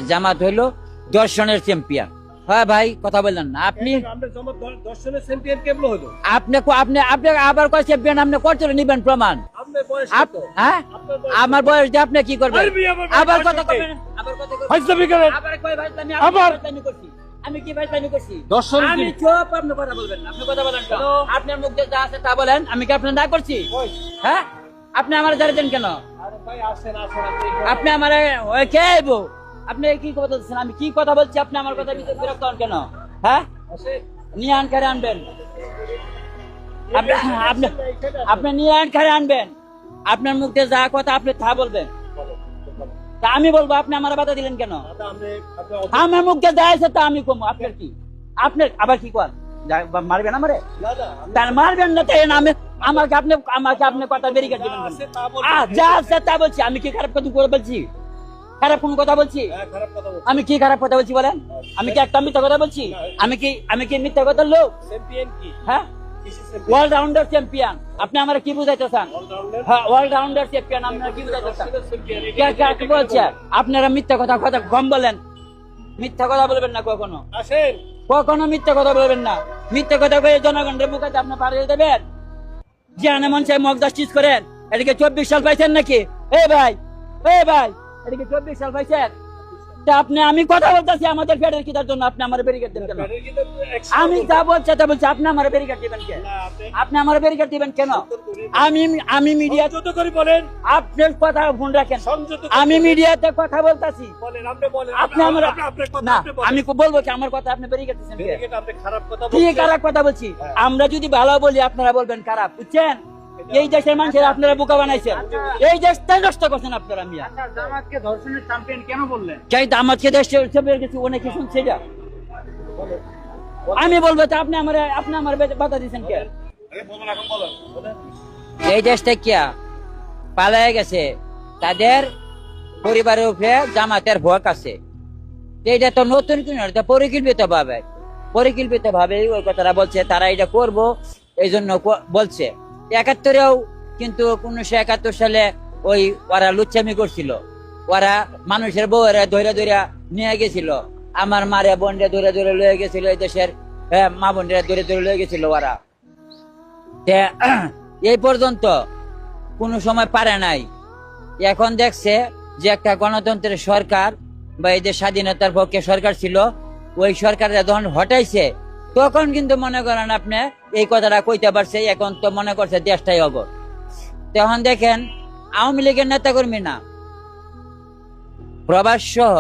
জামাত হইলো দর্শনের চ্যাম্পিয়ন। হ্যাঁ ভাই, কথা বললেন না আপনি। আপনি আপনি আপনি আবার কয় চ্যাম্পিয়ন আপনি করতে নিবেন প্রমাণ? হ্যাঁ, আমার বয়স দিয়ে আপনি কি করবেন? আবার কথা করবেন, আবার কথা করবেন, আবার কয় ভাই আমি আবার করছি, আমি কি ভাই করছি? আমি চুপ, আপনি কথা বলবেন না, আপনি কথা বলেন কেন? আপনার মুখ দিয়ে যা আছে তা বলেন, আমি কি আপনার না করছি? হ্যাঁ, আপনি আমার জারি দেন কেন? আপনি আমার কে আইবো? আপনি কি কথা বলছেন? আমি কি কথা বলছি? আপনি আমার কথা বিরক্ত হন কেন? হ্যাঁ, নিয়ে আন করে আনবেন, আপনি নিয়ে আন করে আনবেন। আপনার মুখ দিয়ে যা কথা আপনি তা বলবেন, তা আমি বলবো। আপনি আমার বাধা দিলেন কেন? আমার মুখ দিয়ে যা আছে তা আমি কমো। আপনার কি? আপনার আবার কি কর? মারবেন আমারে? তার মারবেন না তাই না? আমাকে আপনি কথা বেরিয়ে দিবেন। যা আছে তা বলছি। আমি কি খারাপ কথা করে বলছি? খারাপ কোন কথা বলছি? আমি কি খারাপ কথা বলছি বলেন? আমি কি একটা মিথ্যা কথা বলছি? আমি কি মিথ্যা কথার লোক? হ্যাঁ, অলরাউন্ডার চ্যাম্পিয়ন। আপনি আমার কি বুঝাইতে চান? হ্যাঁ, অলরাউন্ডার চ্যাম্পিয়ন। আপনারা কি বুঝাইতে চান? কে বলছে? আপনারা মিথ্যা কথা কম বলেন। মিথ্যা কথা বলবেন না কখনো, কখনো মিথ্যা কথা বলবেন না। মিথ্যা কথা কয়ে জনগণের মুখে আপনি পাঠিয়ে দেবেন যে আনে মন চাই মগ জাস্টিস করেন। এদিকে 24 সাল পাইছেন নাকি? এই ভাই, এদিকে 24 সাল পাইছেন। আপনি আমি কথা বলতেছি আমাদের ফেডের কিটার জন্য, আপনি আমার ব্যারিকেড দেন কেন? আমি যা বলছি তা বলছি, আপনি আমার ব্যারিকেড দিবেন কেন? আপনি আমার ব্যারিকেড দিবেন কেন? আমি মিডিয়া যত করে বলেন, আপনার কথা ফোন রাখেন। আমি মিডিয়াতে কথা বলতাছি, আপনি আমার না, আমি বলবো কি আমার কথা আপনি ব্যারিকেড দিচ্ছেন? কি খারাপ কথা বলছি? আমরা যদি ভালো বলি আপনারা বলবেন খারাপ, বুঝছেন? এই দেশের মানুষের আপনারা বোকা বানাইছেন, এই দেশটা নষ্ট করছেন আপনারা। মিয়া, জামাতকে ধর্ষণের চ্যাম্পিয়ন কেন বললেন? চাই দামাতকে দেশে গেছি অনেক কিছু সেটা আমি বলবো। তো আপনি আমার বাধা দিচ্ছেন কে? এই দেশটা কিয়া পালায় গেছে, তাদের পরিবারের উপরে জামাতের ভোগ আছে। এইটা তো নতুন কিনা, পরিকল্পিত ভাবে ওই কথাটা বলছে। তারা এটা করবো এই জন্য বলছে। 71-এও কিন্তু 1971 সালে ওরা লুচ্চামি করছিল। ওরা মানুষের বউরা ধরে নিয়ে গেছিল, আমার মারে বোনরে ধরে লয়ে গেছিল, এই দেশের মা বোনরা ধরে লয়ে গেছিল ওরা। এই পর্যন্ত কোনো সময় পারে নাই। এখন দেখছে যে একটা গণতন্ত্রের সরকার বা এই যে স্বাধীনতার পক্ষে সরকার ছিল, ওই সরকাররা যখন হটাইছে তখন কিন্তু মনে করেন আপনি এই কথাটা কইতে পারছে। এখন তো মনে করছে দেশটাই অগর। তখন দেখেন আওয়ামী লীগের নেতাকর্মী না, প্রবাস সহ